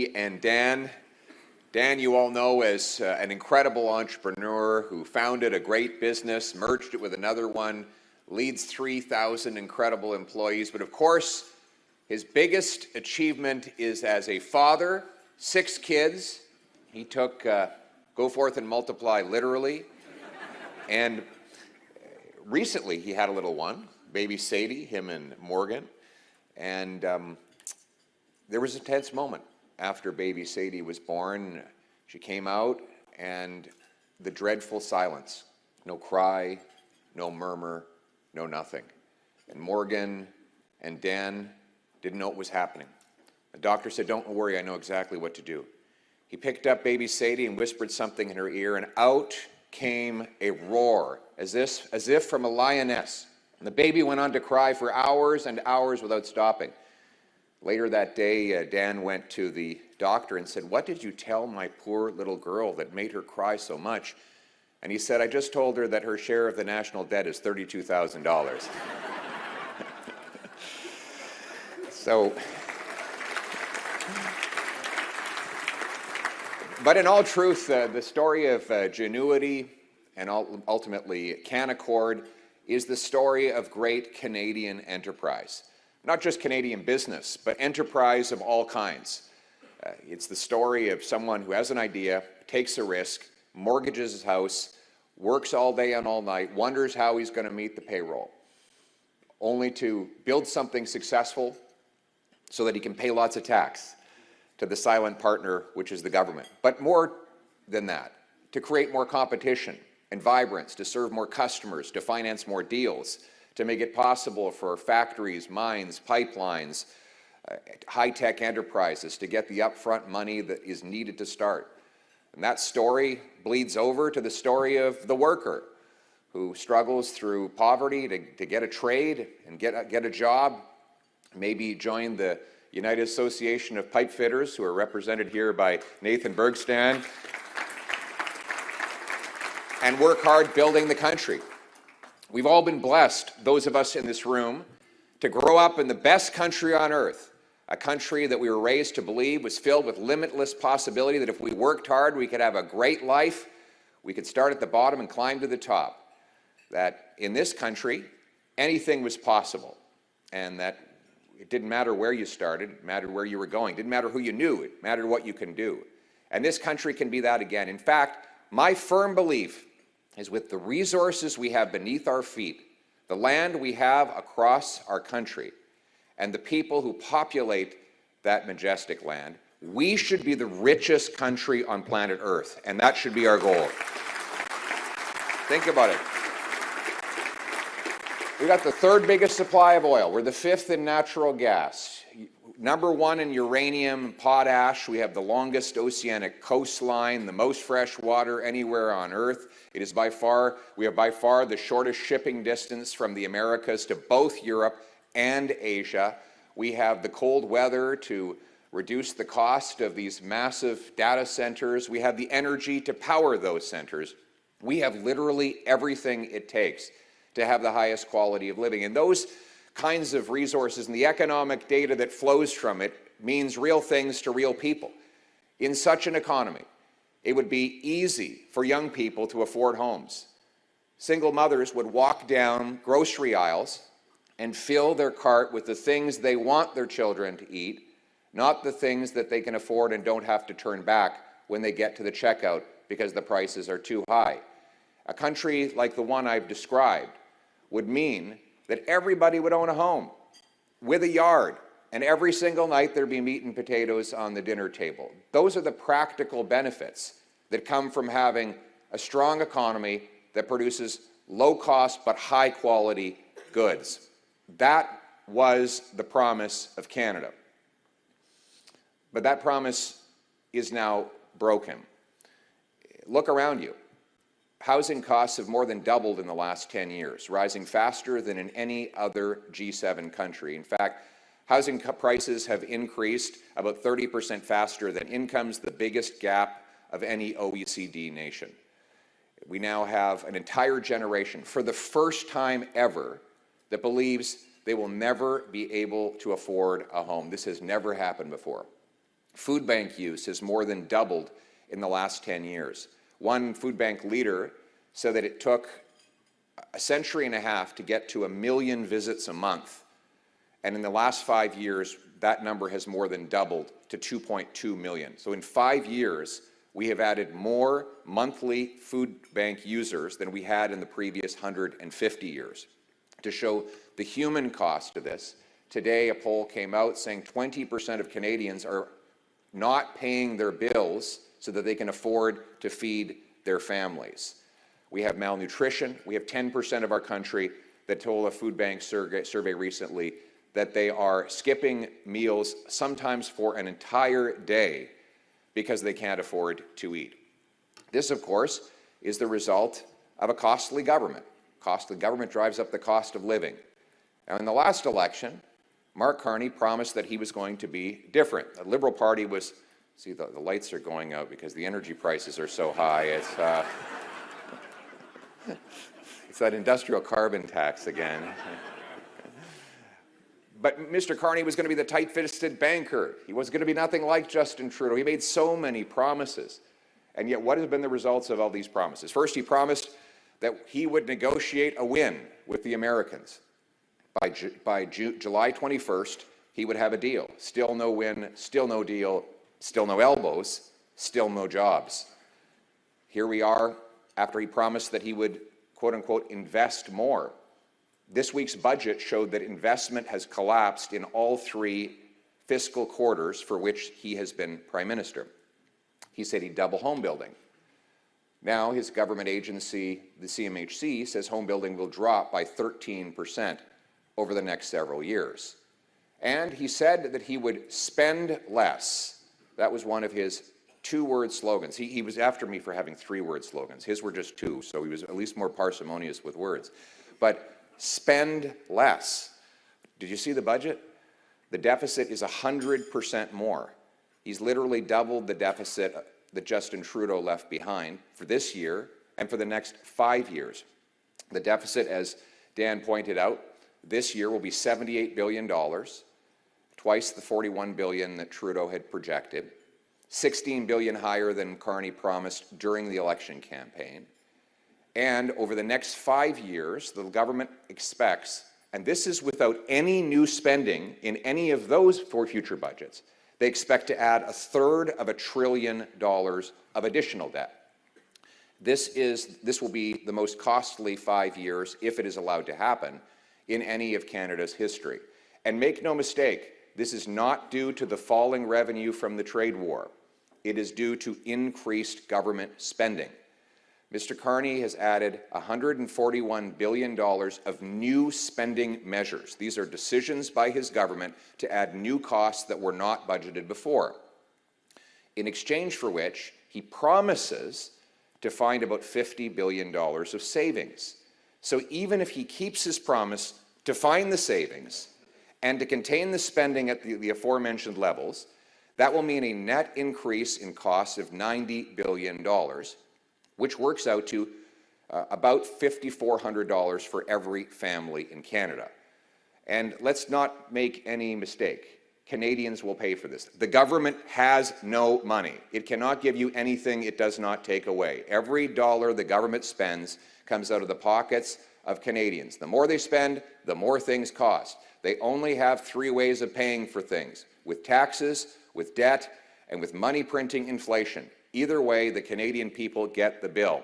Becky and Dan. Dan, you all know as an incredible entrepreneur who founded a great business, merged it with another one, leads 3,000 incredible employees. But of course, his biggest achievement is as a father, 6 kids. He took go forth and multiply literally. And recently he had a little one, baby Sadie, him and Morgan. And there was a tense moment after baby Sadie was born. She came out and the dreadful silence. No cry, no murmur, no nothing. And Morgan and Dan didn't know what was happening. The doctor said, "Don't worry, I know exactly what to do." He picked up baby Sadie and whispered something in her ear, and out came a roar, as if from a lioness. And the baby went on to cry for hours and hours without stopping. Later that day, Dan went to the doctor and said, "What did you tell my poor little girl that made her cry so much?" And he said, "I just told her that her share of the national debt is $32,000. So, but in all truth, the story of Genuity and ultimately Canaccord is the story of great Canadian enterprise. Not just Canadian business, but enterprise of all kinds. It's the story of someone who has an idea, takes a risk, mortgages his house, works all day and all night, wonders how he's going to meet the payroll, only to build something successful so that he can pay lots of tax to the silent partner, which is the government. But more than that, to create more competition and vibrance, to serve more customers, to finance more deals, to make it possible for factories, mines, pipelines, high-tech enterprises to get the upfront money that is needed to start. And that story bleeds over to the story of the worker who struggles through poverty to get a trade and get a job, maybe join the United Association of Pipe Fitters, who are represented here by Nathan Bergstand, and work hard building the country. We've all been blessed, those of us in this room, to grow up in the best country on earth, a country that we were raised to believe was filled with limitless possibility, that if we worked hard, we could have a great life, we could start at the bottom and climb to the top, that in this country, anything was possible, and that it didn't matter where you started, it mattered where you were going, it didn't matter who you knew, it mattered what you can do. And this country can be that again. In fact, my firm belief is with the resources we have beneath our feet, the land we have across our country, and the people who populate that majestic land, we should be the richest country on planet Earth, and that should be our goal. Think about it. We got the 3rd biggest supply of oil. We're the 5th in natural gas. Number 1 in uranium and potash. We have the longest oceanic coastline, the most fresh water anywhere on Earth. We have by far the shortest shipping distance from the Americas to both Europe and Asia. We have the cold weather to reduce the cost of these massive data centers. We have the energy to power those centers. We have literally everything it takes to have the highest quality of living. And those kinds of resources and the economic data that flows from it means real things to real people. In such an economy, it would be easy for young people to afford homes. Single mothers would walk down grocery aisles and fill their cart with the things they want their children to eat, not the things that they can afford and don't have to turn back when they get to the checkout because the prices are too high. A country like the one I've described would mean that everybody would own a home with a yard, and every single night there'd be meat and potatoes on the dinner table. Those are the practical benefits that come from having a strong economy that produces low-cost but high-quality goods. That was the promise of Canada. But that promise is now broken. Look around you. Housing costs have more than doubled in the last 10 years, rising faster than in any other G7 country. In fact, housing prices have increased about 30% faster than incomes, the biggest gap of any OECD nation. We now have an entire generation, for the first time ever, that believes they will never be able to afford a home. This has never happened before. Food bank use has more than doubled in the last 10 years. One food bank leader said that it took a century and a half to get to 1 million visits a month. And in the last 5 years, that number has more than doubled to 2.2 million. So in 5 years, we have added more monthly food bank users than we had in the previous 150 years. To show the human cost of this, today a poll came out saying 20% of Canadians are not paying their bills so that they can afford to feed their families. We have malnutrition. We have 10% of our country that told a food bank survey recently that they are skipping meals sometimes for an entire day because they can't afford to eat. This, of course, is the result of a costly government. Costly government drives up the cost of living. Now, in the last election, Mark Carney promised that he was going to be different. The Liberal Party was, see, the lights are going out because the energy prices are so high. It's that industrial carbon tax again. But Mr. Carney was going to be the tight-fisted banker. He was going to be nothing like Justin Trudeau. He made so many promises. And yet, what have been the results of all these promises? First, he promised that he would negotiate a win with the Americans. By July 21st, he would have a deal. Still no win, still no deal, still no elbows, still no jobs. Here we are after he promised that he would, quote-unquote, invest more. This week's budget showed that investment has collapsed in all 3 fiscal quarters for which he has been Prime Minister. He said he'd double home building. Now his government agency, the CMHC, says home building will drop by 13% over the next several years. And he said that he would spend less. That was one of his 2-word slogans. He was after me for having 3-word slogans. His were just 2, so he was at least more parsimonious with words. But spend less. Did you see the budget? The deficit is 100% more. He's literally doubled the deficit that Justin Trudeau left behind for this year and for the next 5 years. The deficit, as Dan pointed out, this year will be $78 billion, twice the $41 billion that Trudeau had projected, $16 billion higher than Carney promised during the election campaign. And over the next 5 years, the government expects, and this is without any new spending in any of those 4 future budgets, they expect to add $1/3 of $1 trillion of additional debt. This will be the most costly 5 years, if it is allowed to happen, in any of Canada's history. And make no mistake, this is not due to the falling revenue from the trade war. It is due to increased government spending. Mr. Carney has added $141 billion of new spending measures. These are decisions by his government to add new costs that were not budgeted before, in exchange for which he promises to find about $50 billion of savings. So even if he keeps his promise to find the savings and to contain the spending at the aforementioned levels, that will mean a net increase in costs of $90 billion, which works out to about $5,400 for every family in Canada. And let's not make any mistake. Canadians will pay for this. The government has no money. It cannot give you anything it does not take away. Every dollar the government spends comes out of the pockets of Canadians. The more they spend, the more things cost. They only have 3 ways of paying for things: with taxes, with debt, and with money printing inflation. Either way, the Canadian people get the bill.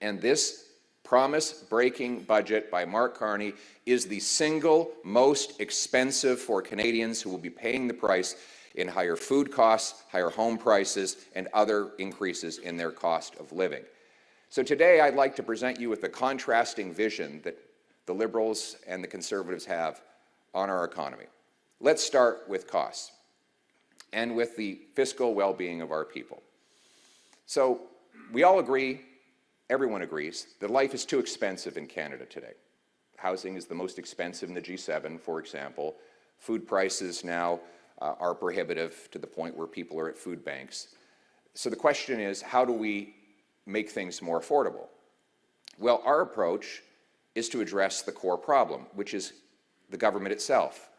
And this promise-breaking budget by Mark Carney is the single most expensive for Canadians, who will be paying the price in higher food costs, higher home prices, and other increases in their cost of living. So today I'd like to present you with the contrasting vision that the Liberals and the Conservatives have on our economy. Let's start with costs and with the fiscal well-being of our people. So we all agree, everyone agrees, that life is too expensive in Canada today. Housing is the most expensive in the G7, for example. Food prices now are prohibitive to the point where people are at food banks. So the question is, how do we make things more affordable? Well, our approach is to address the core problem, which is the government itself.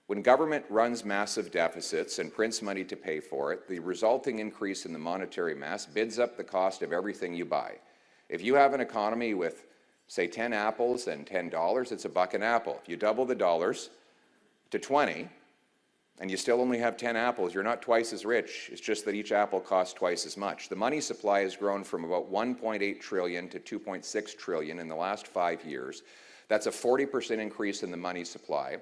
When government runs massive deficits and prints money to pay for it, the resulting increase in the monetary mass bids up the cost of everything you buy. If you have an economy with, say, 10 apples and $10, it's $1 an apple. If you double the dollars to 20, and you still only have 10 apples, you're not twice as rich. It's just that each apple costs twice as much. The money supply has grown from about 1.8 trillion to 2.6 trillion in the last 5 years. That's a 40% increase in the money supply,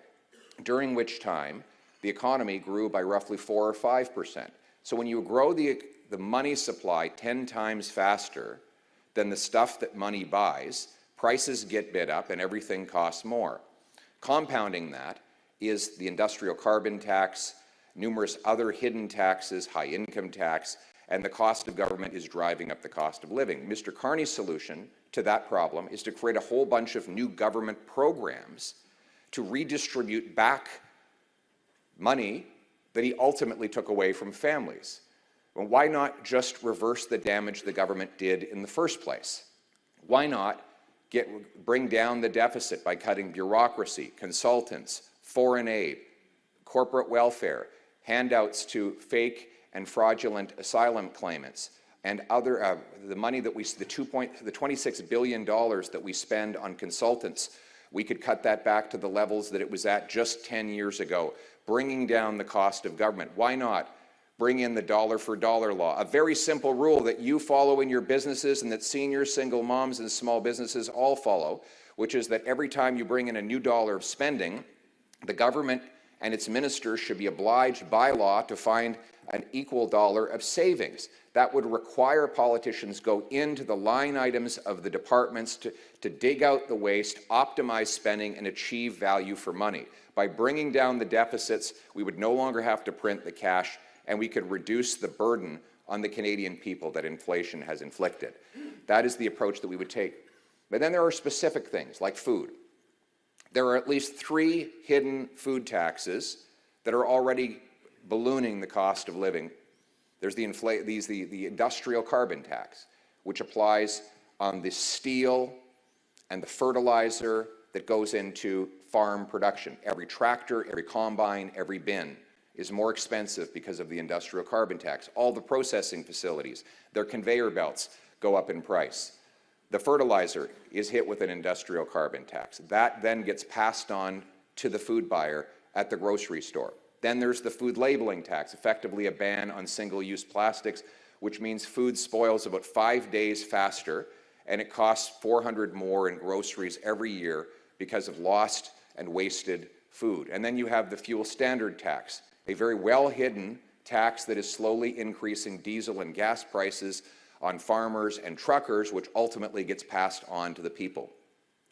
during which time the economy grew by roughly 4 or 5%. So when you grow the money supply 10 times faster than the stuff that money buys, prices get bid up and everything costs more. Compounding that is the industrial carbon tax, numerous other hidden taxes, high income tax, and the cost of government is driving up the cost of living. Mr. Carney's solution to that problem is to create a whole bunch of new government programs to redistribute back money that he ultimately took away from families. Well, why not just reverse the damage the government did in the first place? Why not bring down the deficit by cutting bureaucracy, consultants, foreign aid, corporate welfare, handouts to fake and fraudulent asylum claimants, and other the money that the $26 billion that we spend on consultants, we could cut that back to the levels that it was at just 10 years ago, bringing down the cost of government. Why not bring in the dollar for dollar law, a very simple rule that you follow in your businesses and that seniors, single moms, and small businesses all follow, which is that every time you bring in a new dollar of spending, the government and its ministers should be obliged by law to find an equal dollar of savings. That would require politicians go into the line items of the departments to dig out the waste, optimize spending, and achieve value for money. By bringing down the deficits, we would no longer have to print the cash, and we could reduce the burden on the Canadian people that inflation has inflicted. That is the approach that we would take. But then there are specific things like food. There are at least 3 hidden food taxes that are already ballooning the cost of living. There's the industrial carbon tax, which applies on the steel and the fertilizer that goes into farm production. Every tractor, every combine, every bin is more expensive because of the industrial carbon tax. All the processing facilities, their conveyor belts go up in price. The fertilizer is hit with an industrial carbon tax. That then gets passed on to the food buyer at the grocery store. Then there's the food labeling tax, effectively a ban on single-use plastics, which means food spoils about 5 days faster, and it costs $400 more in groceries every year because of lost and wasted food. And then you have the fuel standard tax, a very well-hidden tax that is slowly increasing diesel and gas prices on farmers and truckers, which ultimately gets passed on to the people.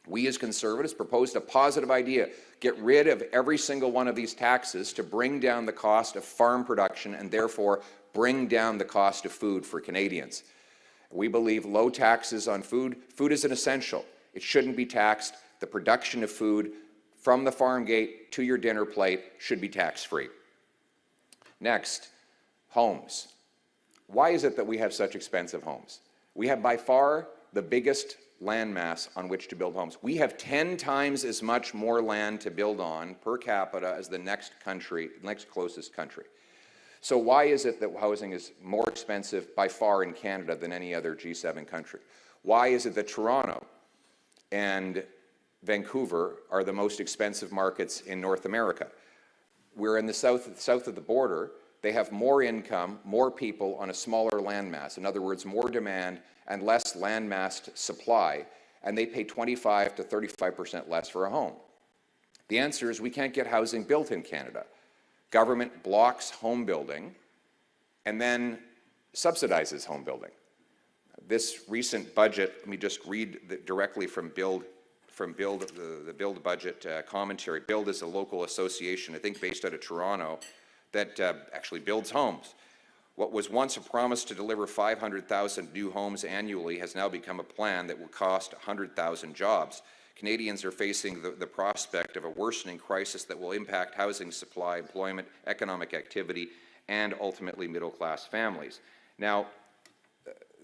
We as Conservatives proposed a positive idea: get rid of every single one of these taxes to bring down the cost of farm production and therefore bring down the cost of food for Canadians. We believe low taxes on food. Food is an essential. It shouldn't be taxed. The production of food from the farm gate to your dinner plate should be tax-free. Next, homes. Why is it that we have such expensive homes? We have by far the biggest landmass on which to build homes. We have 10 times as much more land to build on per capita as the next closest country. So why is it that housing is more expensive by far in Canada than any other G7 country? Why is it that Toronto and Vancouver are the most expensive markets in North America? We're in the south of the border. They have more income, more people on a smaller landmass. In other words, more demand and less landmassed supply, and they pay 25 to 35% less for a home. The answer is we can't get housing built in Canada. Government blocks home building and then subsidizes home building. This recent budget, let me just read directly from Build, the Build budget commentary. Build is a local association, I think based out of Toronto, that actually builds homes. What was once a promise to deliver 500,000 new homes annually has now become a plan that will cost 100,000 jobs. Canadians are facing the prospect of a worsening crisis that will impact housing supply, employment, economic activity, and ultimately middle-class families. Now,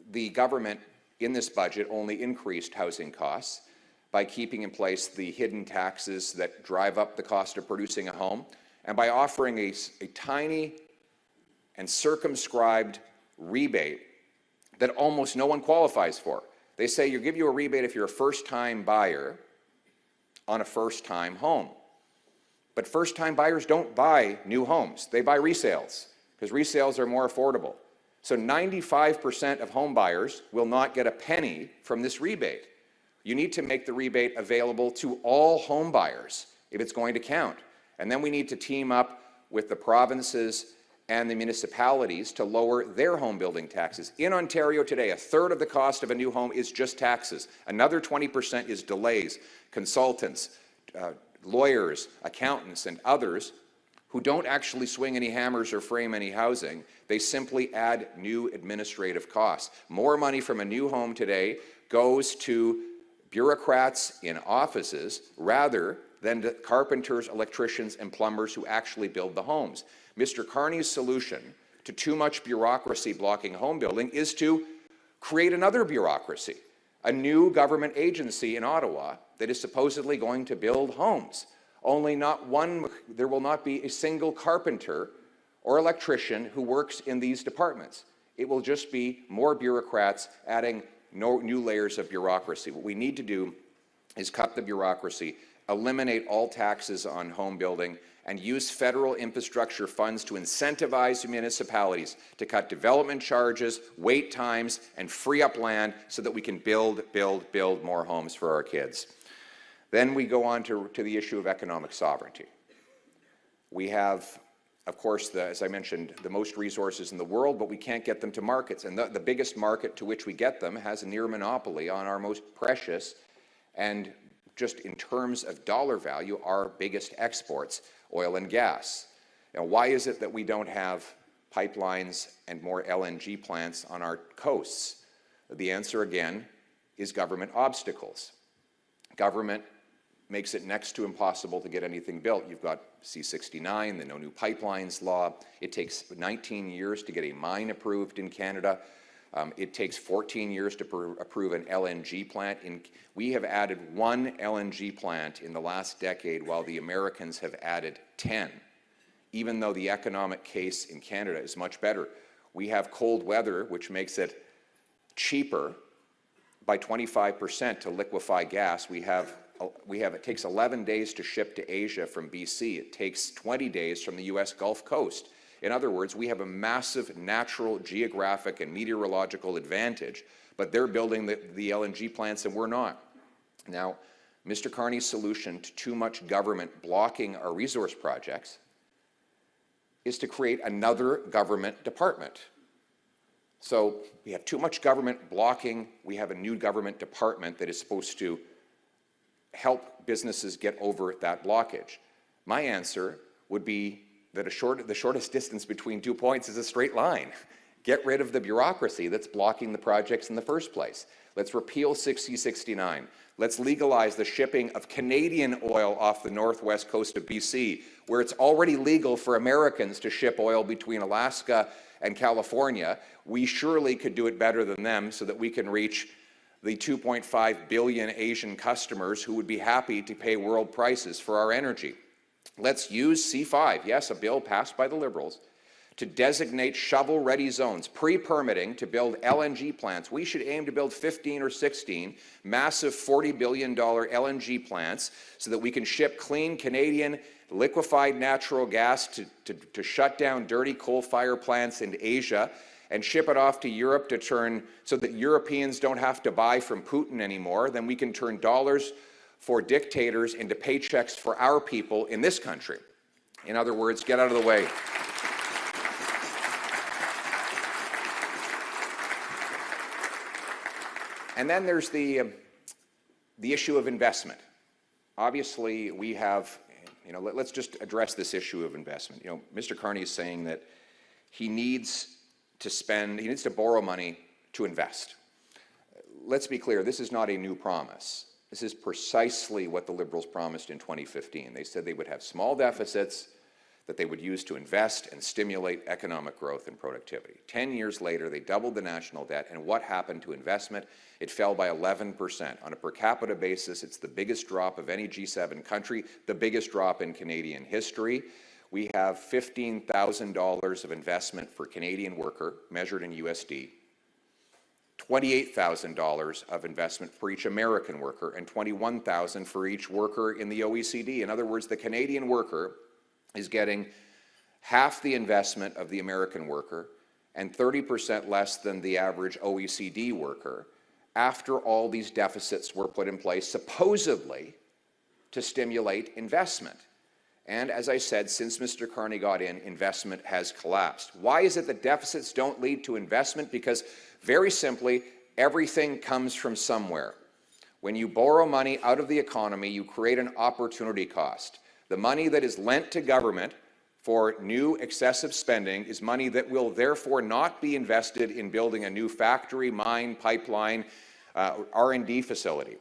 the government in this budget only increased housing costs by keeping in place the hidden taxes that drive up the cost of producing a home, and by offering a tiny and circumscribed rebate that almost no one qualifies for. They say you give you a rebate if you're a first-time buyer on a first-time home. But first-time buyers don't buy new homes. They buy resales, because resales are more affordable. So 95% of home buyers will not get a penny from this rebate. You need to make the rebate available to all home buyers if it's going to count. And then we need to team up with the provinces and the municipalities to lower their home building taxes. In Ontario today, a third of the cost of a new home is just taxes. Another 20% is delays, consultants, lawyers, accountants, and others who don't actually swing any hammers or frame any housing. They simply add new administrative costs. More money from a new home today goes to bureaucrats in offices rather than to carpenters, electricians, and plumbers who actually build the homes. Mr. Carney's solution to too much bureaucracy blocking home building is to create another bureaucracy, a new government agency in Ottawa that is supposedly going to build homes. Only there will not be a single carpenter or electrician who works in these departments. It will just be more bureaucrats adding new layers of bureaucracy. What we need to do is cut the bureaucracy, eliminate all taxes on home building, and use federal infrastructure funds to incentivize municipalities to cut development charges, wait times, and free up land so that we can build more homes for our kids. Then we go on to the issue of economic sovereignty. We have, of course, as I mentioned, the most resources in the world, but we can't get them to markets. And the biggest market to which we get them has a near monopoly on our most precious and, just in terms of dollar value, our biggest exports, oil and gas. Now, why is it that we don't have pipelines and more LNG plants on our coasts? The answer, again, is government obstacles. Government makes it next to impossible to get anything built. You've got C-69, the No New Pipelines law. It takes 19 years to get a mine approved in Canada. It takes 14 years to approve an LNG plant. We have added one LNG plant in the last decade, while the Americans have added 10. Even though the economic case in Canada is much better. We have cold weather, which makes it cheaper by 25% to liquefy gas. It takes 11 days to ship to Asia from BC. It takes 20 days from the US Gulf Coast. In other words, we have a massive natural, geographic, and meteorological advantage, but they're building the LNG plants and we're not. Now, Mr. Carney's solution to too much government blocking our resource projects is to create another government department. So we have too much government blocking. We have a new government department that is supposed to help businesses get over that blockage. My answer would be that the shortest distance between 2 points is a straight line. Get rid of the bureaucracy that's blocking the projects in the first place. Let's repeal 6069. Let's legalize the shipping of Canadian oil off the northwest coast of BC, where it's already legal for Americans to ship oil between Alaska and California. We surely could do it better than them so that we can reach the 2.5 billion Asian customers who would be happy to pay world prices for our energy. Let's use C5, yes, a bill passed by the Liberals, to designate shovel-ready zones, pre-permitting to build LNG plants. We should aim to build 15 or 16 massive $40 billion LNG plants so that we can ship clean Canadian liquefied natural gas to shut down dirty coal-fired plants in Asia and ship it off to Europe to turn so that Europeans don't have to buy from Putin anymore. Then we can turn dollars for dictators into paychecks for our people in this country. In other words, get out of the way. And then there's the issue of investment. Obviously, we have, let's just address this issue of investment. Mr. Carney is saying that he needs to borrow money to invest. Let's be clear, this is not a new promise. This is precisely what the Liberals promised in 2015. They said they would have small deficits that they would use to invest and stimulate economic growth and productivity. 10 years later, they doubled the national debt, and what happened to investment? It fell by 11%. On a per capita basis, it's the biggest drop of any G7 country, the biggest drop in Canadian history. We have $15,000 of investment for Canadian worker, measured in USD, $28,000 of investment for each American worker, and $21,000 for each worker in the OECD. In other words, the Canadian worker is getting half the investment of the American worker and 30% less than the average OECD worker after all these deficits were put in place, supposedly to stimulate investment. And as I said, since Mr. Carney got in, investment has collapsed. Why is it that deficits don't lead to investment? Because very simply, everything comes from somewhere. When you borrow money out of the economy, you create an opportunity cost. The money that is lent to government for new excessive spending is money that will therefore not be invested in building a new factory, mine, pipeline, R&D facility.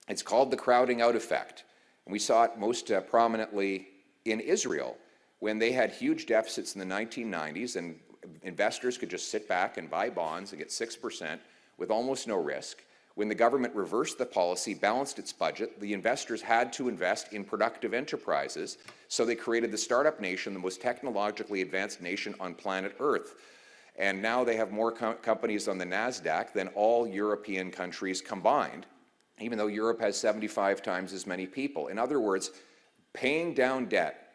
It's called the crowding out effect. And we saw it most prominently in Israel when they had huge deficits in the 1990s and investors could just sit back and buy bonds and get 6% with almost no risk. When the government reversed the policy, balanced its budget, the investors had to invest in productive enterprises, so they created the startup nation, the most technologically advanced nation on planet Earth. And now they have more companies on the NASDAQ than all European countries combined, even though Europe has 75 times as many people. In other words, paying down debt,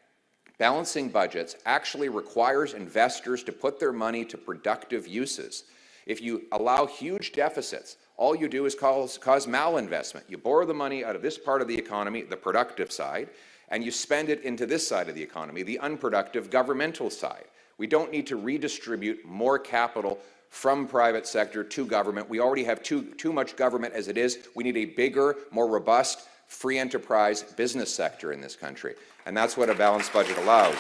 balancing budgets actually requires investors to put their money to productive uses. If you allow huge deficits, all you do is cause malinvestment. You borrow the money out of this part of the economy, the productive side, and you spend it into this side of the economy, the unproductive governmental side. We don't need to redistribute more capital from private sector to government. We already have too much government as it is. We need a bigger, more robust, free enterprise business sector in this country. And that's what a balanced budget allows.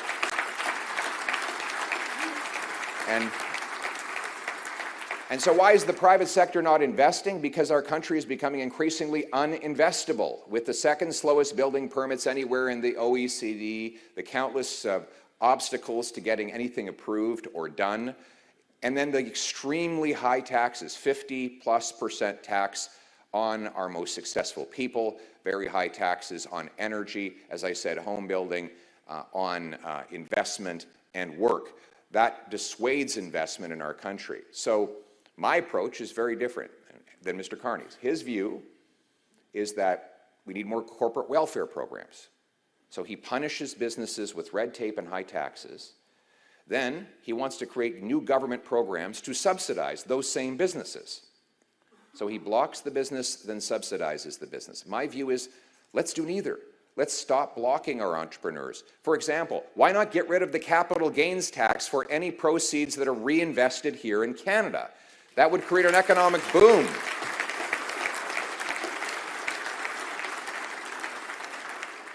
And so why is the private sector not investing? Because our country is becoming increasingly uninvestable. With the second slowest building permits anywhere in the OECD, the countless obstacles to getting anything approved or done, and then the extremely high taxes, 50+% tax on our most successful people, very high taxes on energy, as I said, home building, on investment and work. That dissuades investment in our country. So my approach is very different than Mr. Carney's. His view is that we need more corporate welfare programs. So he punishes businesses with red tape and high taxes. Then he wants to create new government programs to subsidize those same businesses. So he blocks the business, then subsidizes the business. My view is, let's do neither. Let's stop blocking our entrepreneurs. For example, why not get rid of the capital gains tax for any proceeds that are reinvested here in Canada? That would create an economic boom.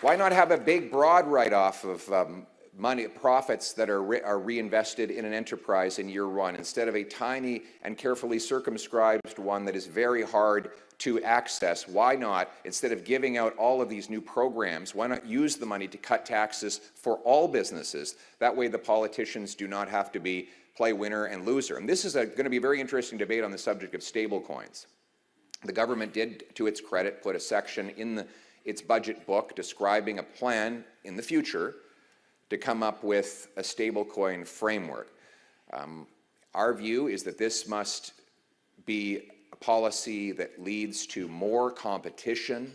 Why not have a big, broad write-off of money, profits that are reinvested in an enterprise in year one, instead of a tiny and carefully circumscribed one that is very hard to access? Why not, instead of giving out all of these new programs, why not use the money to cut taxes for all businesses? That way the politicians do not have to play winner and loser. And this is going to be a very interesting debate on the subject of stable coins. The government did, to its credit, put a section in its budget book describing a plan in the future to come up with a stablecoin framework. Our view is that this must be a policy that leads to more competition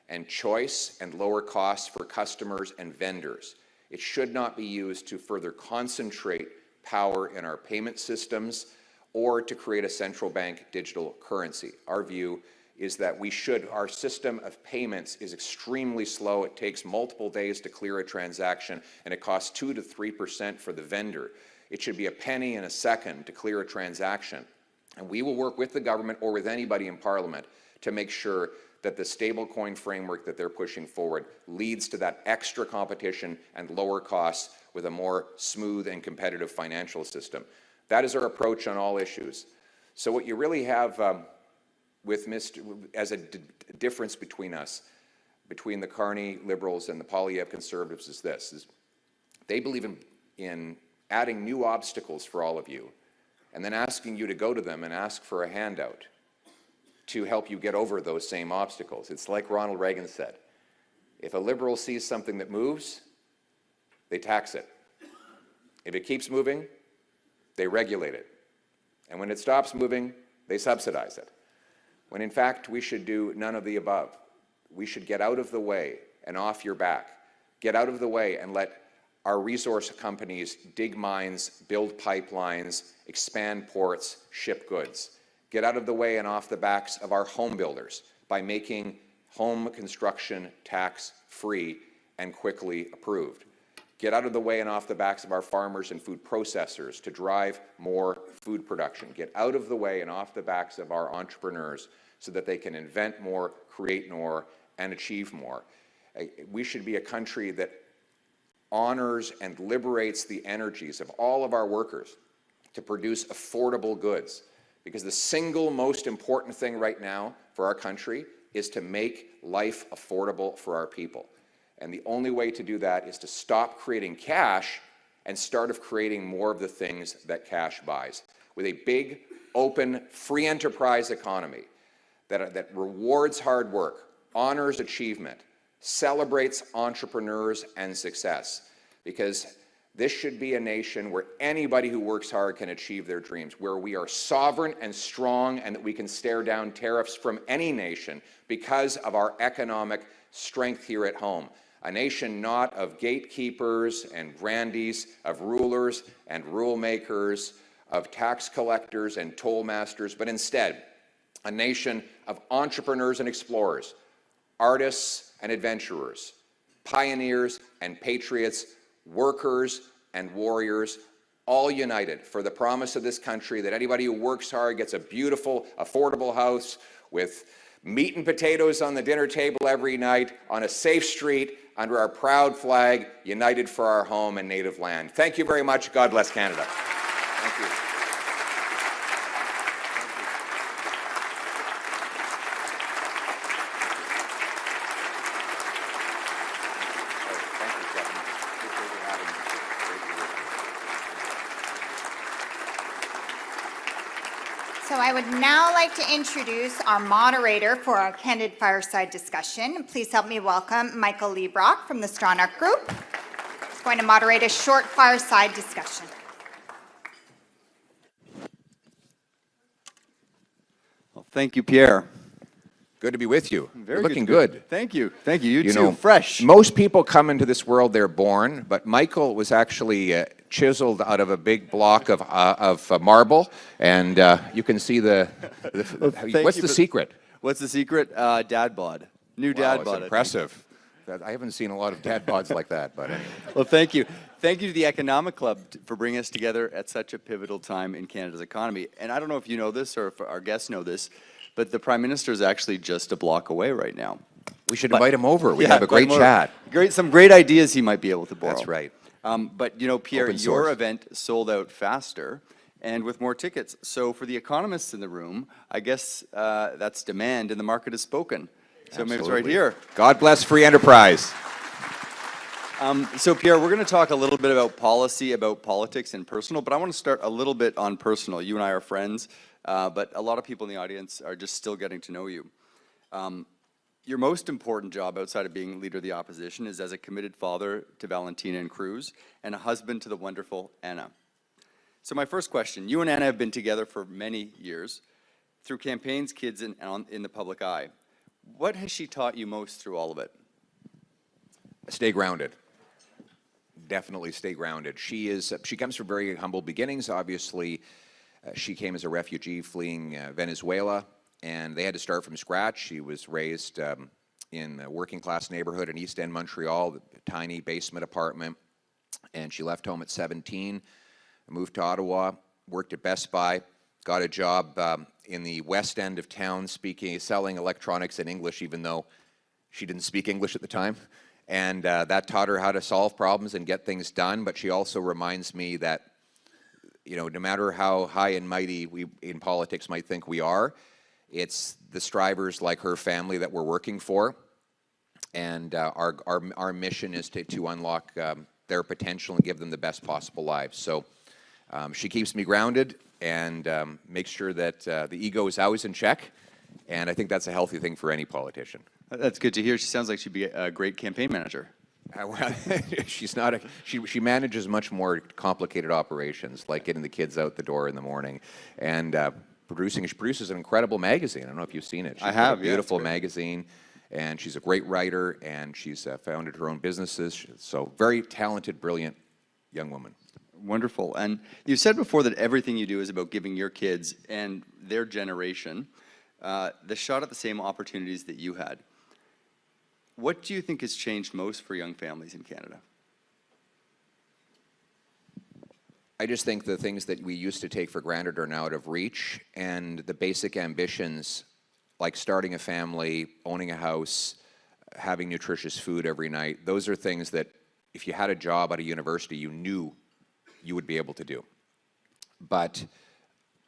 and choice and lower costs for customers and vendors. It should not be used to further concentrate power in our payment systems or to create a central bank digital currency. Our view is that our system of payments is extremely slow. It takes multiple days to clear a transaction, and it costs 2 to 3% for the vendor. It should be a penny and a second to clear a transaction. And we will work with the government or with anybody in Parliament to make sure that the stablecoin framework that they're pushing forward leads to that extra competition and lower costs with a more smooth and competitive financial system. That is our approach on all issues. So what you really have as a difference between us, between the Carney Liberals and the Poilievre Conservatives is this, they believe in adding new obstacles for all of you and then asking you to go to them and ask for a handout to help you get over those same obstacles. It's like Ronald Reagan said, if a Liberal sees something that moves, they tax it. If it keeps moving, they regulate it. And when it stops moving, they subsidize it. When in fact, we should do none of the above. We should get out of the way and off your back. Get out of the way and let our resource companies dig mines, build pipelines, expand ports, ship goods. Get out of the way and off the backs of our home builders by making home construction tax-free and quickly approved. Get out of the way and off the backs of our farmers and food processors to drive more food production. Get out of the way and off the backs of our entrepreneurs so that they can invent more, create more, and achieve more. We should be a country that honors and liberates the energies of all of our workers to produce affordable goods. Because the single most important thing right now for our country is to make life affordable for our people. And the only way to do that is to stop creating cash and start creating more of the things that cash buys. With a big, open, free enterprise economy that rewards hard work, honors achievement, celebrates entrepreneurs and success. Because this should be a nation where anybody who works hard can achieve their dreams, where we are sovereign and strong and that we can stare down tariffs from any nation because of our economic strength here at home. A nation not of gatekeepers and grandees, of rulers and rule makers, of tax collectors and toll masters, but instead a nation of entrepreneurs and explorers, artists and adventurers, pioneers and patriots, workers and warriors, all united for the promise of this country that anybody who works hard gets a beautiful, affordable house with meat and potatoes on the dinner table every night, on a safe street, under our proud flag, united for our home and native land. Thank you very much. God bless Canada. Thank you. So I would now like to introduce our moderator for our candid fireside discussion. Please help me welcome Michael Liebrock from the Stronach Group. He's going to moderate a short fireside discussion. Well, thank you, Pierre. Good to be with you. Very You're looking good. good. Thank you. Thank you. You too. Know, fresh. Most people come into this world, they're born, but Michael was actually chiseled out of a big block of marble, and you can see the what's the secret? What's the secret? Dad bod. New dad bod. It's impressive. I haven't seen a lot of dad bods like that, but anyway. Well, thank you. Thank you to the Economic Club for bringing us together at such a pivotal time in Canada's economy. And I don't know if you know this or if our guests know this, but the Prime Minister is actually just a block away right now. We should invite him over. We have a great chat. Some great ideas he might be able to borrow. That's right. But, you know, Pierre, your event sold out faster and with more tickets. So for the economists in the room, I guess that's demand and the market has spoken. So Absolutely. maybe it's right here. God bless free enterprise. So Pierre, we're going to talk a little bit about policy, about politics and personal, but I want to start a little bit on personal. You and I are friends, but a lot of people in the audience are just still getting to know you. Your most important job outside of being leader of the opposition is as a committed father to Valentina and Cruz and a husband to the wonderful Anna. So my first question, you and Anna have been together for many years through campaigns, kids, and in the public eye. What has she taught you most through all of it? Stay grounded. Definitely stay grounded. She comes from very humble beginnings. Obviously, she came as a refugee fleeing Venezuela, and they had to start from scratch. She was raised in a working-class neighborhood in East End, Montreal, a tiny basement apartment, and she left home at 17, moved to Ottawa, worked at Best Buy, got a job in the West End of town selling electronics in English, even though she didn't speak English at the time. And that taught her how to solve problems and get things done. But she also reminds me that, you know, no matter how high and mighty we in politics might think we are, it's the strivers like her family that we're working for. And our mission is to unlock their potential and give them the best possible lives. So she keeps me grounded and makes sure that the ego is always in check. And I think that's a healthy thing for any politician. That's good to hear. She sounds like she'd be a great campaign manager. Well, she's not she manages much more complicated operations, like getting the kids out the door in the morning, and she produces an incredible magazine. I don't know if you've seen it. I have, a yeah, beautiful it's great. magazine, and she's a great writer, and she's founded her own businesses. So very talented, brilliant young woman. Wonderful. And you said before that everything you do is about giving your kids and their generation the shot at the same opportunities that you had. What do you think has changed most for young families in Canada? I just think the things that we used to take for granted are now out of reach, and the basic ambitions like starting a family, owning a house, having nutritious food every night, those are things that if you had a job at a university, you knew you would be able to do. But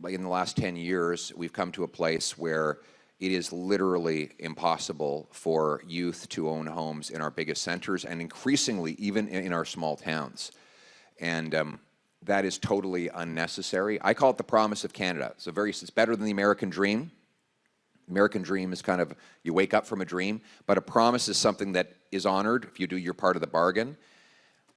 in the last 10 years, we've come to a place where it is literally impossible for youth to own homes in our biggest centers, and increasingly even in our small towns. And that is totally unnecessary. I call it the promise of Canada. It's better than the American dream. American dream is kind of, you wake up from a dream, but a promise is something that is honored if you do your part of the bargain.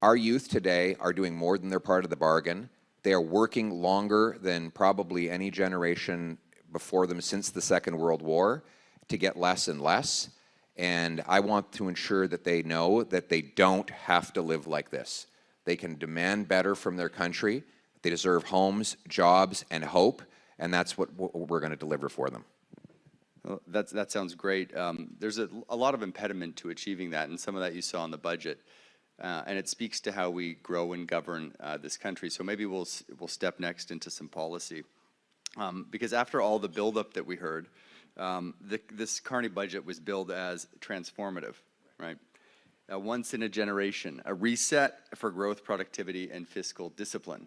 Our youth today are doing more than their part of the bargain. They are working longer than probably any generation before them since the Second World War to get less and less. And I want to ensure that they know that they don't have to live like this. They can demand better from their country. They deserve homes, jobs, and hope, and that's what we're going to deliver for them. Well, that sounds great. There's a lot of impediment to achieving that, and some of that you saw in the budget. And it speaks to how we grow and govern this country. So maybe we'll step next into some policy. Because after all the buildup that we heard, this Carney budget was billed as transformative, right? Once in a generation, a reset for growth, productivity, and fiscal discipline.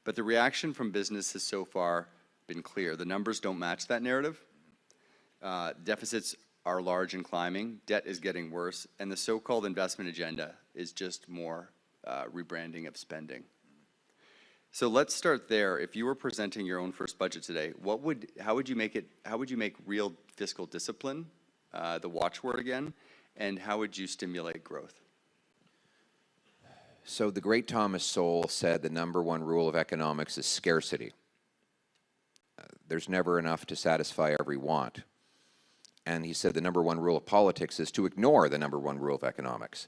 But the reaction from business has so far been clear. The numbers don't match that narrative. Deficits are large and climbing, debt is getting worse, and the so-called investment agenda is just more rebranding of spending. So let's start there. If you were presenting your own first budget today, how would you make real fiscal discipline the watchword again, and how would you stimulate growth? So the great Thomas Sowell said the number one rule of economics is scarcity. There's never enough to satisfy every want. And he said the number one rule of politics is to ignore the number one rule of economics.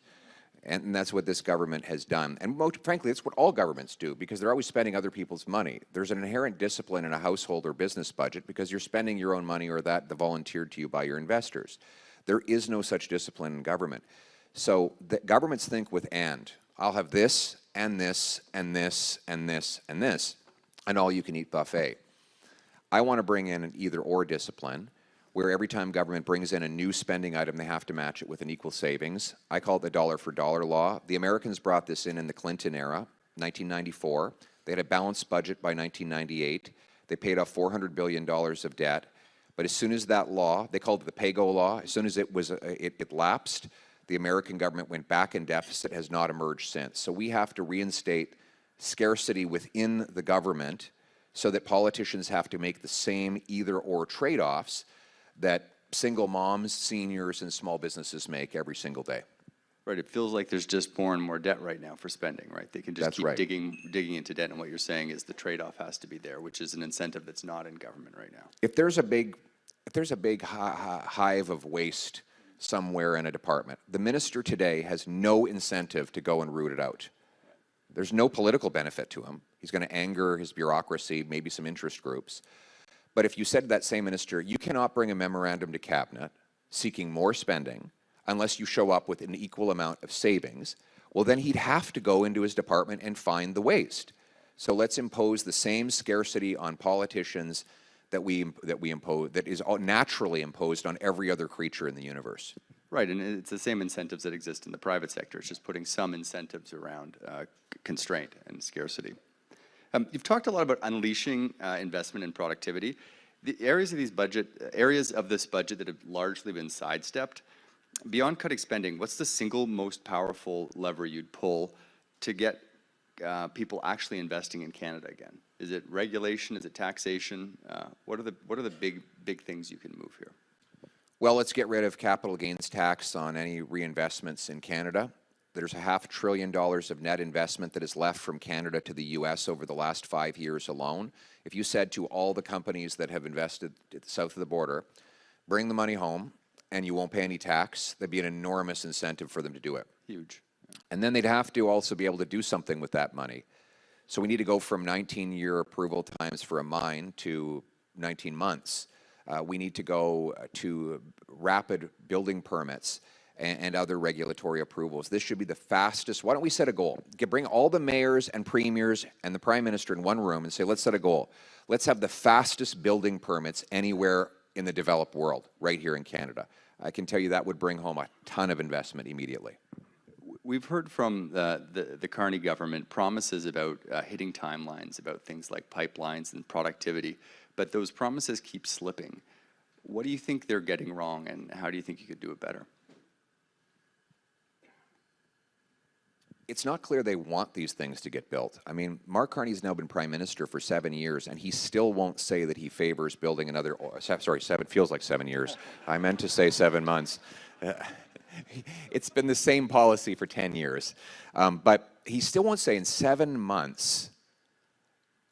And that's what this government has done. And frankly, that's what all governments do, because they're always spending other people's money. There's an inherent discipline in a household or business budget because you're spending your own money or that volunteered to you by your investors. There is no such discipline in government. So the governments think with and. I'll have this, and this, and this, and this, and this, an all-you-can-eat buffet. I want to bring in an either-or discipline, where every time government brings in a new spending item, they have to match it with an equal savings. I call it the dollar-for-dollar law. The Americans brought this in the Clinton era, 1994. They had a balanced budget by 1998. They paid off $400 billion of debt. But as soon as that law, they called it the pay-go law, as soon as it lapsed, the American government went back in deficit, has not emerged since. So we have to reinstate scarcity within the government so that politicians have to make the same either-or trade-offs that single moms, seniors, and small businesses make every single day. Right, it feels like there's just more and more debt right now for spending, right? They can just That's keep right. digging into debt, and what you're saying is the trade-off has to be there, which is an incentive that's not in government right now. If there's a big hive of waste somewhere in a department, the minister today has no incentive to go and root it out. There's no political benefit to him. He's going to anger his bureaucracy, maybe some interest groups. But if you said to that same minister, you cannot bring a memorandum to cabinet seeking more spending unless you show up with an equal amount of savings, well, then he'd have to go into his department and find the waste. So let's impose the same scarcity on politicians that is naturally imposed on every other creature in the universe. Right, and it's the same incentives that exist in the private sector. It's just putting some incentives around constraint and scarcity. You've talked a lot about unleashing investment and productivity. The areas of this budget that have largely been sidestepped, beyond cutting spending, what's the single most powerful lever you'd pull to get people actually investing in Canada again? Is it regulation? Is it taxation? What are the big things you can move here? Well, let's get rid of capital gains tax on any reinvestments in Canada. There's $500 billion of net investment that is left from Canada to the US over the last 5 years alone. If you said to all the companies that have invested south of the border, bring the money home and you won't pay any tax, there'd be an enormous incentive for them to do it. Huge. And then they'd have to also be able to do something with that money. So we need to go from 19-year approval times for a mine to 19 months. We need to go to rapid building permits and other regulatory approvals. This should be the fastest. Why don't we set a goal? Bring all the mayors and premiers and the prime minister in one room and say, let's set a goal. Let's have the fastest building permits anywhere in the developed world, right here in Canada. I can tell you that would bring home a ton of investment immediately. We've heard from the Carney government promises about hitting timelines, about things like pipelines and productivity, but those promises keep slipping. What do you think they're getting wrong, and how do you think you could do it better? It's not clear they want these things to get built. I mean, Mark Carney's now been prime minister for 7 years, and he still won't say that he favors building another, sorry, feels like 7 years. I meant to say 7 months. It's been the same policy for 10 years. But he still won't say in 7 months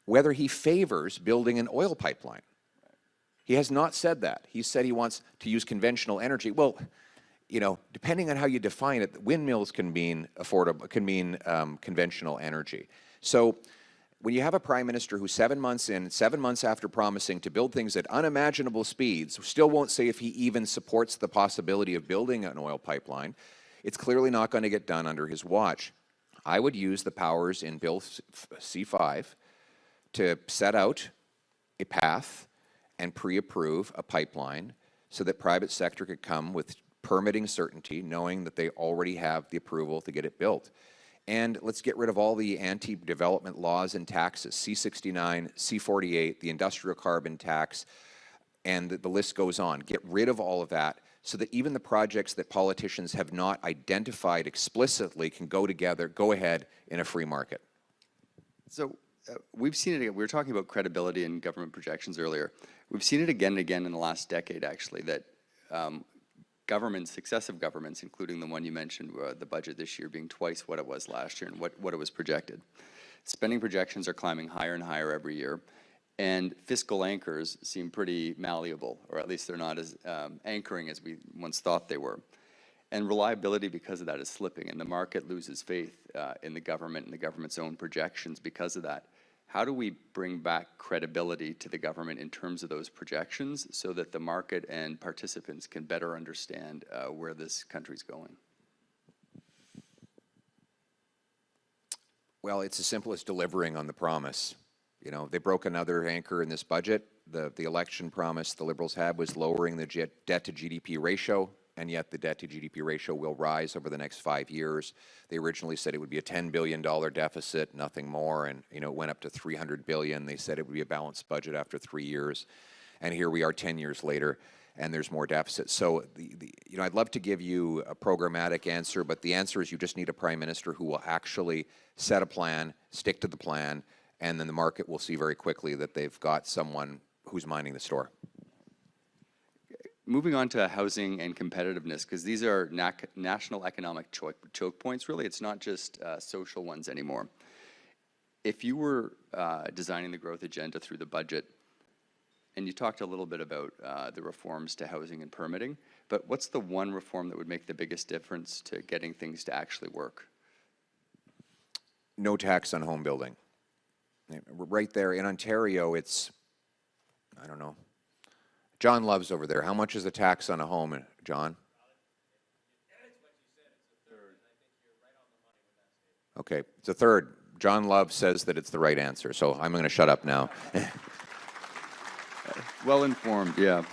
whether he favors building an oil pipeline. He has not said that. He said he wants to use conventional energy. Well, you know, depending on how you define it, windmills can mean affordable, can mean conventional energy. So when you have a prime minister who 7 months in, 7 months after promising to build things at unimaginable speeds, still won't say if he even supports the possibility of building an oil pipeline, it's clearly not going to get done under his watch. I would use the powers in Bill C-5 to set out a path and pre-approve a pipeline so that private sector could come with permitting certainty, knowing that they already have the approval to get it built. And let's get rid of all the anti-development laws and taxes, C-69, C-48, the industrial carbon tax, and the list goes on. Get rid of all of that so that even the projects that politicians have not identified explicitly can go together, go ahead in a free market. So we've seen it again. We were talking about credibility in government projections earlier. We've seen it again and again in the last decade, actually, that governments, successive governments, including the one you mentioned, the budget this year being twice what it was last year and what it was projected. Spending projections are climbing higher and higher every year, and fiscal anchors seem pretty malleable, or at least they're not as anchoring as we once thought they were. And reliability because of that is slipping, and the market loses faith in the government and the government's own projections because of that. How do we bring back credibility to the government in terms of those projections so that the market and participants can better understand where this country's going? Well, it's as simple as delivering on the promise. You know, they broke another anchor in this budget. The election promise the Liberals had was lowering the debt to GDP ratio, and yet the debt to GDP ratio will rise over the next 5 years. They originally said it would be a $10 billion deficit, nothing more, and you know, it went up to $300 billion. They said it would be a balanced budget after 3 years, and here we are 10 years later, and there's more deficit. So, you know, I'd love to give you a programmatic answer, but the answer is you just need a prime minister who will actually set a plan, stick to the plan, and then the market will see very quickly that they've got someone who's minding the store. Moving on to housing and competitiveness, because these are national economic choke points, really. It's not just social ones anymore. If you were designing the growth agenda through the budget, and you talked a little bit about the reforms to housing and permitting, but what's the one reform that would make the biggest difference to getting things to actually work? No tax on home building. Right there in Ontario, it's, I don't know. John Love's over there. How much is the tax on a home, John? Okay, it's a third. John Love says that it's the right answer, so I'm going to shut up now. Well informed, yeah.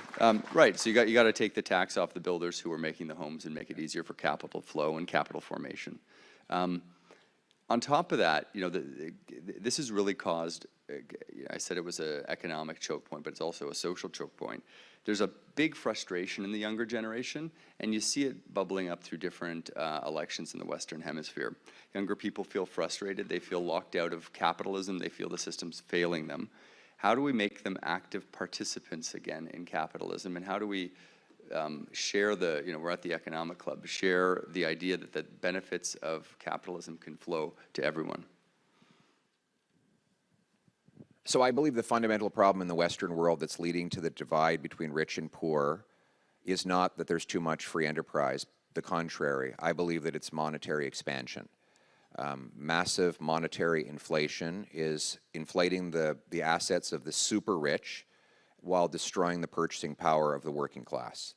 Right, so you got to take the tax off the builders who are making the homes and make it easier for capital flow and capital formation. On top of that, you know, this has really caused, I said it was an economic choke point, but it's also a social choke point. There's a big frustration in the younger generation, and you see it bubbling up through different elections in the Western Hemisphere. Younger people feel frustrated, they feel locked out of capitalism, they feel the system's failing them. How do we make them active participants again in capitalism, and how do we share the, we're at the economic club, share the idea that the benefits of capitalism can flow to everyone? So I believe the fundamental problem in the Western world that's leading to the divide between rich and poor is not that there's too much free enterprise. The contrary, I believe that it's monetary expansion. Massive monetary inflation is inflating the assets of the super rich while destroying the purchasing power of the working class.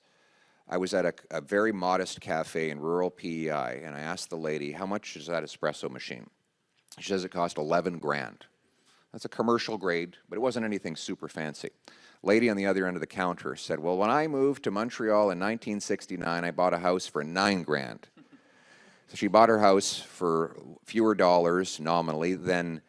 I was at a very modest cafe in rural PEI, and I asked the lady, how much is that espresso machine? She says it cost 11 grand. That's a commercial grade, but it wasn't anything super fancy. Lady on the other end of the counter said, well, when I moved to Montreal in 1969, I bought a house for 9 grand. So she bought her house for fewer dollars nominally than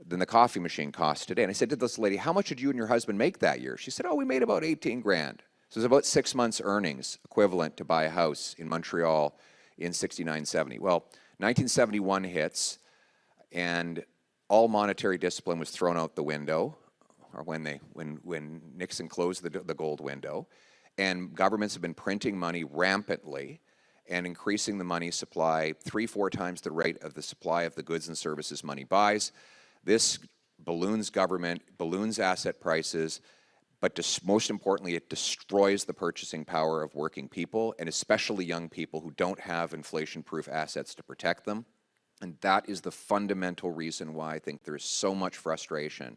the coffee machine cost today. And I said to this lady, how much did you and your husband make that year? She said, oh, we made about 18 grand. So it's about 6 months' earnings equivalent to buy a house in Montreal in 69, 70. Well, 1971 hits, and all monetary discipline was thrown out the window, or when Nixon closed the gold window, and governments have been printing money rampantly and increasing the money supply 3-4 times the rate of the supply of the goods and services money buys. This balloons government, balloons asset prices, but most importantly, it destroys the purchasing power of working people, and especially young people who don't have inflation-proof assets to protect them. And that is the fundamental reason why I think there's so much frustration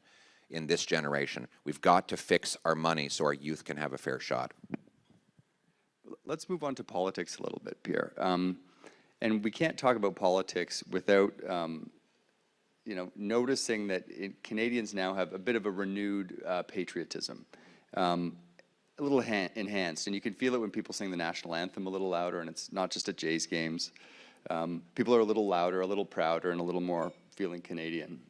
in this generation. We've got to fix our money so our youth can have a fair shot. Let's move on to politics a little bit, Pierre. And we can't talk about politics without, noticing that Canadians now have a bit of a renewed patriotism, a little enhanced. And you can feel it when people sing the national anthem a little louder, and it's not just at Jays games. People are a little louder, a little prouder, and a little more feeling Canadian.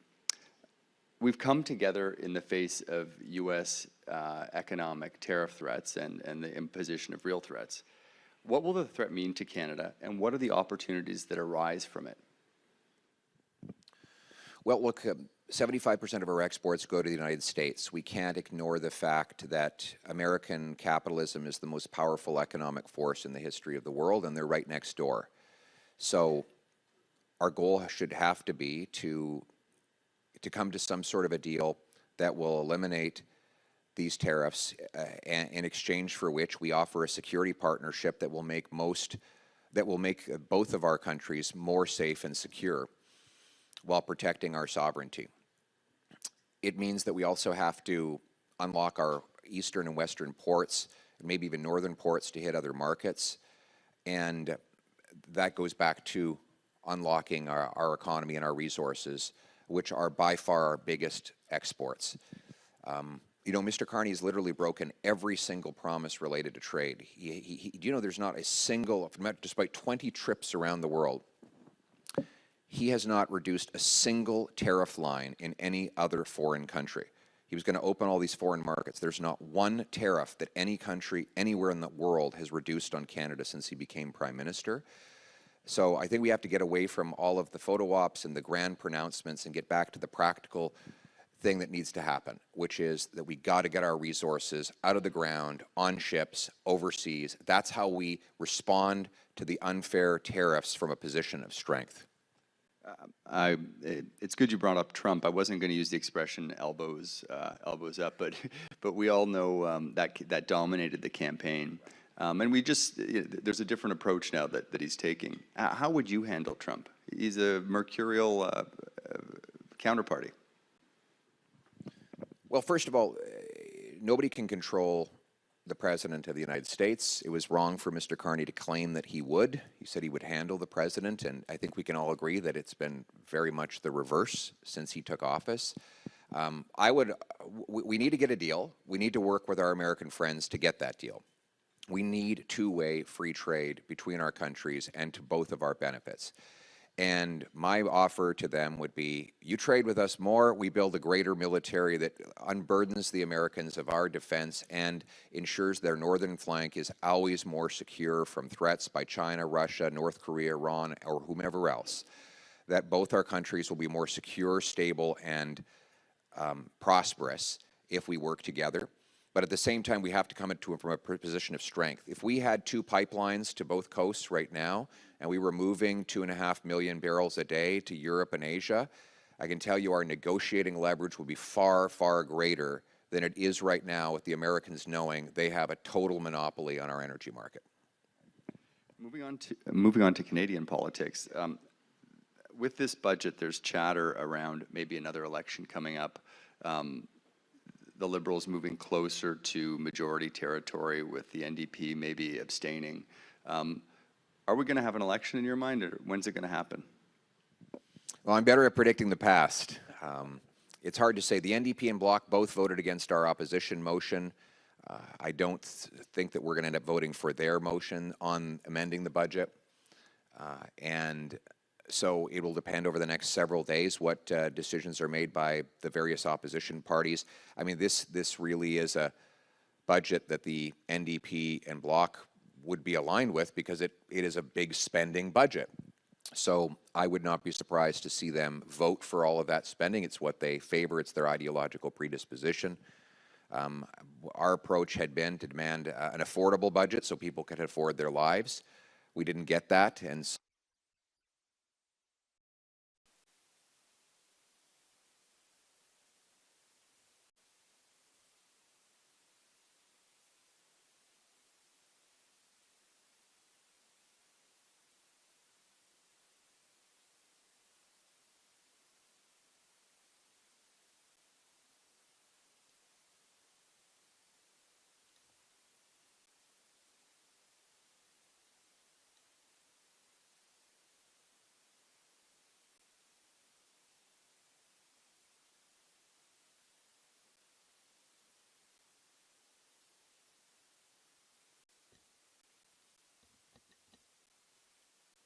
We've come together in the face of U.S. Economic tariff threats and the imposition of real threats. What will the threat mean to Canada, and what are the opportunities that arise from it? Well, look, 75% of our exports go to the United States. We can't ignore the fact that American capitalism is the most powerful economic force in the history of the world, and they're right next door. So our goal should have to be to come to some sort of a deal that will eliminate these tariffs, in exchange for which we offer a security partnership that will make both of our countries more safe and secure while protecting our sovereignty. It means that we also have to unlock our eastern and western ports, and maybe even northern ports, to hit other markets. And that goes back to unlocking our economy and our resources, which are by far our biggest exports. Mr. Carney has literally broken every single promise related to trade. There's not a single, despite 20 trips around the world, he has not reduced a single tariff line in any other foreign country. He was going to open all these foreign markets. There's not one tariff that any country anywhere in the world has reduced on Canada since he became Prime Minister. So I think we have to get away from all of the photo ops and the grand pronouncements and get back to the practical thing that needs to happen, which is that we got to get our resources out of the ground, on ships, overseas. That's how we respond to the unfair tariffs from a position of strength. It's good you brought up Trump. I wasn't going to use the expression elbows up, but we all know that dominated the campaign. And there's a different approach now that he's taking. How would you handle Trump? He's a mercurial counterparty. Well, first of all, nobody can control the President of the United States. It was wrong for Mr. Carney to claim that he would. He said he would handle the President, and I think we can all agree that it's been very much the reverse since he took office. We need to get a deal. We need to work with our American friends to get that deal. We need two-way free trade between our countries and to both of our benefits. And my offer to them would be, you trade with us more, we build a greater military that unburdens the Americans of our defense and ensures their northern flank is always more secure from threats by China, Russia, North Korea, Iran, or whomever else. That both our countries will be more secure, stable, and prosperous if we work together. But at the same time, we have to come into it from a position of strength. If we had 2 pipelines to both coasts right now, and we were moving 2.5 million barrels a day to Europe and Asia, I can tell you our negotiating leverage would be far, far greater than it is right now, with the Americans knowing they have a total monopoly on our energy market. Moving on to Canadian politics. With this budget, there's chatter around maybe another election coming up. The Liberals moving closer to majority territory, with the NDP maybe abstaining. Are we going to have an election in your mind, or when's it going to happen? Well, I'm better at predicting the past. It's hard to say. The NDP and Bloc both voted against our opposition motion. I don't think that we're going to end up voting for their motion on amending the budget. And so it will depend over the next several days what decisions are made by the various opposition parties. I mean, this really is a budget that the NDP and Bloc would be aligned with, because it is a big spending budget. So I would not be surprised to see them vote for all of that spending. It's what they favor. It's their ideological predisposition. Our approach had been to demand an affordable budget so people could afford their lives. We didn't get that, and